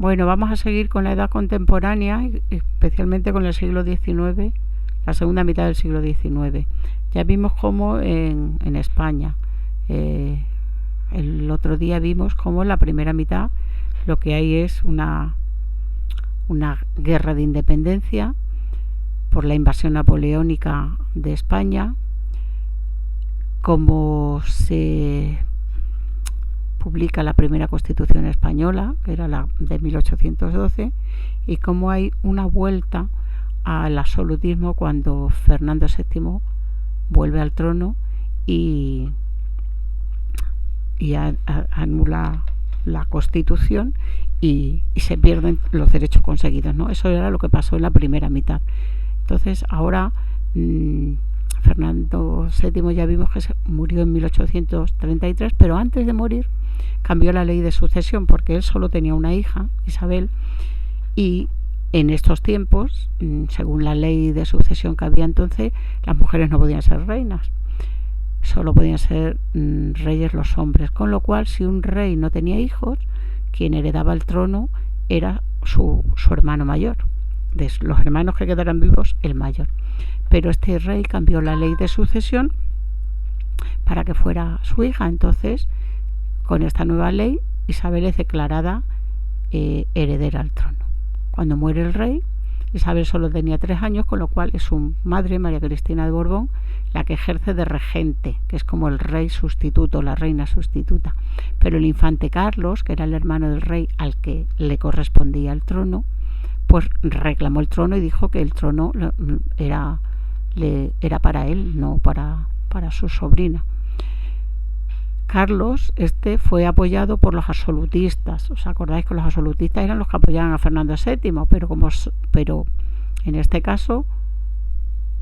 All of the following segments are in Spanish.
Bueno, vamos a seguir con la edad contemporánea, especialmente con el siglo XIX, la segunda mitad del siglo XIX. Ya vimos cómo en España, el otro día vimos cómo en la primera mitad lo que hay es una guerra de independencia por la invasión napoleónica de España, cómo se publica la primera Constitución española, que era la de 1812, y cómo hay una vuelta al absolutismo cuando Fernando VII vuelve al trono y anula la Constitución y se pierden los derechos conseguidos, ¿no? Eso era lo que pasó en la primera mitad. Entonces ahora Fernando VII ya vimos que murió en 1833, pero antes de morir cambió la ley de sucesión porque él solo tenía una hija, Isabel, y en estos tiempos, según la ley de sucesión que había entonces, las mujeres no podían ser reinas, solo podían ser reyes los hombres, con lo cual si un rey no tenía hijos, quien heredaba el trono era su hermano mayor, de los hermanos que quedaran vivos, el mayor. Pero este rey cambió la ley de sucesión para que fuera su hija. Entonces, con esta nueva ley, Isabel es declarada heredera al trono. Cuando muere el rey, Isabel solo tenía 3 años, con lo cual es su madre, María Cristina de Borbón, la que ejerce de regente, que es como el rey sustituto, la reina sustituta. Pero el infante Carlos, que era el hermano del rey al que le correspondía el trono, pues reclamó el trono y dijo que el trono era para él, no para su sobrina. Carlos fue apoyado por los absolutistas. ¿Os acordáis que los absolutistas eran los que apoyaban a Fernando VII? Pero en este caso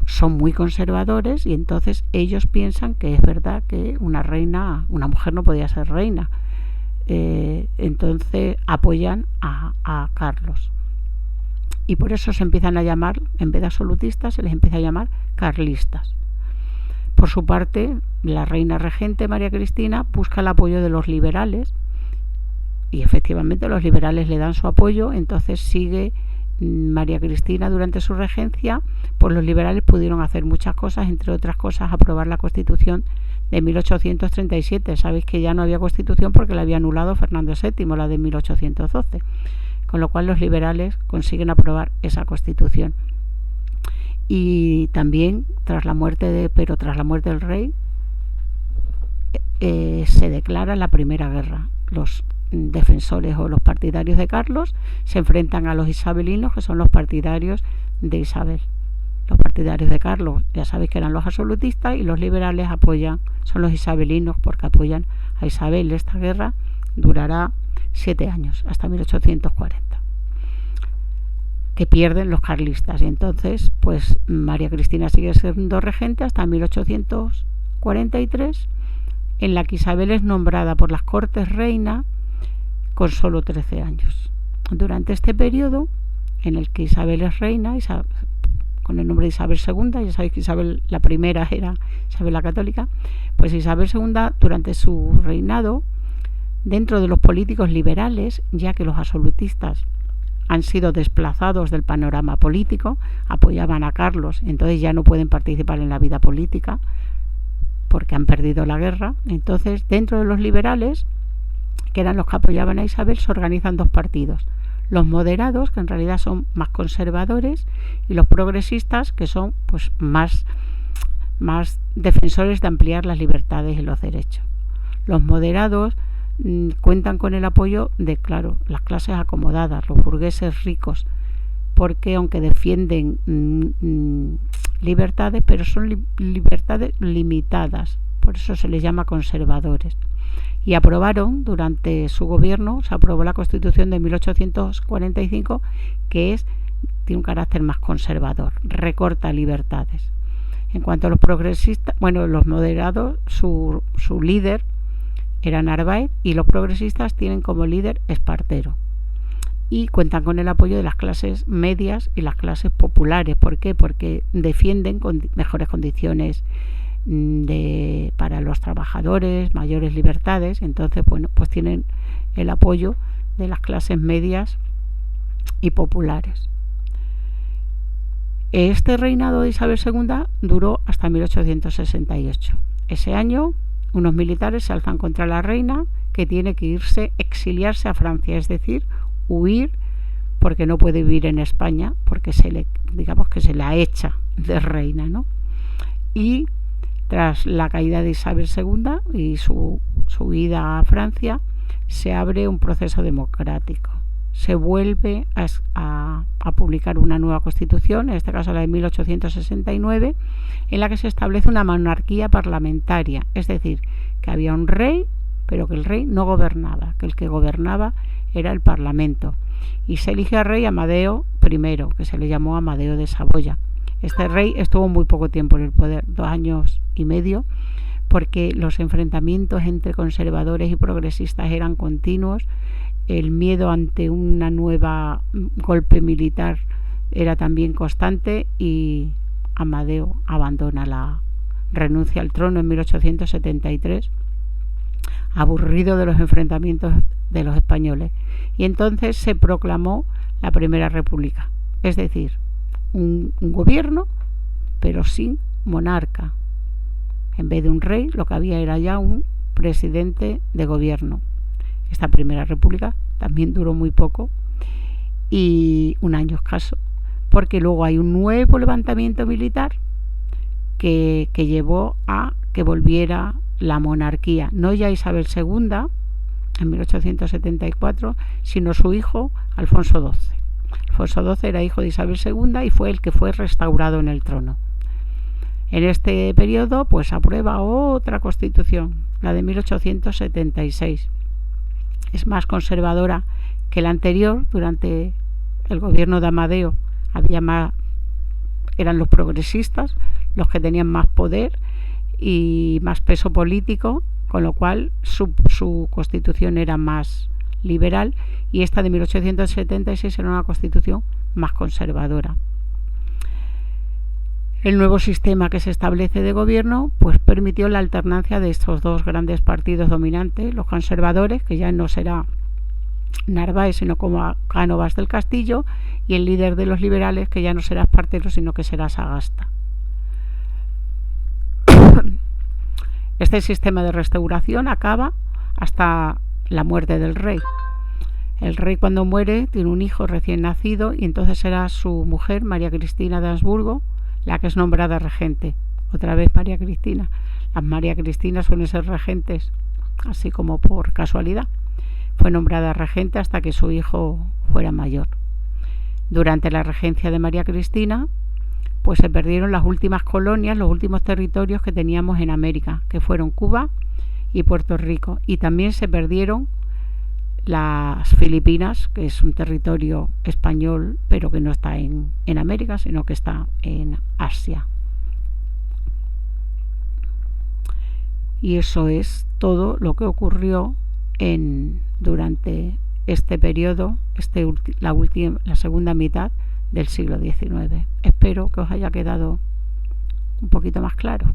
son muy conservadores y entonces ellos piensan que es verdad que una mujer no podía ser reina. Entonces apoyan a Carlos. Y por eso se empiezan a llamar, en vez de absolutistas, se les empieza a llamar carlistas. Por su parte, la reina regente María Cristina busca el apoyo de los liberales y efectivamente los liberales le dan su apoyo. Entonces sigue María Cristina durante su regencia, pues los liberales pudieron hacer muchas cosas, entre otras cosas aprobar la Constitución de 1837. Sabéis que ya no había Constitución porque la había anulado Fernando VII, la de 1812, con lo cual los liberales consiguen aprobar esa Constitución. Y también tras la muerte del rey se declara la Primera Guerra. Los defensores o los partidarios de Carlos se enfrentan a los isabelinos, que son los partidarios de Isabel. Los partidarios de Carlos, ya sabéis que eran los absolutistas, y los liberales son los isabelinos porque apoyan a Isabel. Esta guerra durará 7 años, hasta 1840. Que pierden los carlistas, y entonces pues María Cristina sigue siendo regente hasta 1843, en la que Isabel es nombrada por las Cortes reina con solo 13 años. Durante este periodo en el que Isabel es reina, con el nombre de Isabel II, ya sabéis que Isabel la primera era Isabel la Católica, pues Isabel II durante su reinado, dentro de los políticos liberales, ya que los absolutistas han sido desplazados del panorama político, apoyaban a Carlos, entonces ya no pueden participar en la vida política porque han perdido la guerra. Entonces, dentro de los liberales, que eran los que apoyaban a Isabel, se organizan 2 partidos: los moderados, que en realidad son más conservadores, y los progresistas, que son pues más defensores de ampliar las libertades y los derechos. Los moderados cuentan con el apoyo de, claro, las clases acomodadas, los burgueses ricos, porque aunque defienden libertades, pero son libertades limitadas, por eso se les llama conservadores. Y aprobaron, durante su gobierno, se aprobó la Constitución de 1845, que tiene un carácter más conservador, recorta libertades. En cuanto a los progresistas, los moderados, su líder era Narváez, y los progresistas tienen como líder Espartero, y cuentan con el apoyo de las clases medias y las clases populares. ¿Por qué? Porque defienden mejores condiciones para los trabajadores, mayores libertades. Entonces, pues tienen el apoyo de las clases medias y populares. Este reinado de Isabel II duró hasta 1868. Ese año, unos militares se alzan contra la reina, que tiene que exiliarse a Francia, es decir, huir, porque no puede vivir en España, porque digamos que se la echa de reina, ¿no? Y tras la caída de Isabel II y su huida a Francia, se abre un proceso democrático. Se vuelve a publicar una nueva constitución, en este caso la de 1869, en la que se establece una monarquía parlamentaria, es decir, que había un rey, pero que el rey no gobernaba, que el que gobernaba era el Parlamento. Y se elige al rey Amadeo I, que se le llamó Amadeo de Saboya. Este rey estuvo muy poco tiempo en el poder, 2 años y medio, porque los enfrentamientos entre conservadores y progresistas eran continuos. El miedo ante una nueva golpe era también constante y Amadeo renuncia al trono en 1873, aburrido de los enfrentamientos de los españoles, y entonces se proclamó la Primera República, es decir, un gobierno pero sin monarca. En vez de un rey, lo que había era ya un presidente de gobierno. Esta Primera República también duró muy poco, y un año escaso, porque luego hay un nuevo levantamiento militar que llevó a que volviera la monarquía, no ya Isabel II en 1874, sino su hijo Alfonso XII. Alfonso XII era hijo de Isabel II y fue el que fue restaurado en el trono. En este periodo pues aprueba otra constitución, la de 1876. Es más conservadora que la anterior. Durante el gobierno de Amadeo eran los progresistas los que tenían más poder y más peso político, con lo cual su constitución era más liberal, y esta de 1876 era una constitución más conservadora. El nuevo sistema que se establece de gobierno pues permitió la alternancia de estos dos grandes partidos dominantes, los conservadores, que ya no será Narváez sino como Cánovas del Castillo, y el líder de los liberales, que ya no será Espartero sino que será Sagasta. Este sistema de restauración acaba hasta la muerte del rey. El rey, cuando muere, tiene un hijo recién nacido, y entonces será su mujer, María Cristina de Habsburgo, la que es nombrada regente. Otra vez María Cristina. Las María Cristinas suelen ser regentes así como por casualidad. Fue nombrada regente hasta que su hijo fuera mayor. Durante la regencia de María Cristina pues se perdieron las últimas colonias, los últimos territorios que teníamos en América, que fueron Cuba y Puerto Rico, y también se perdieron las Filipinas, que es un territorio español pero que no está en América, sino que está en Asia. Y eso es todo lo que ocurrió durante este periodo, la segunda mitad del siglo XIX. Espero que os haya quedado un poquito más claro.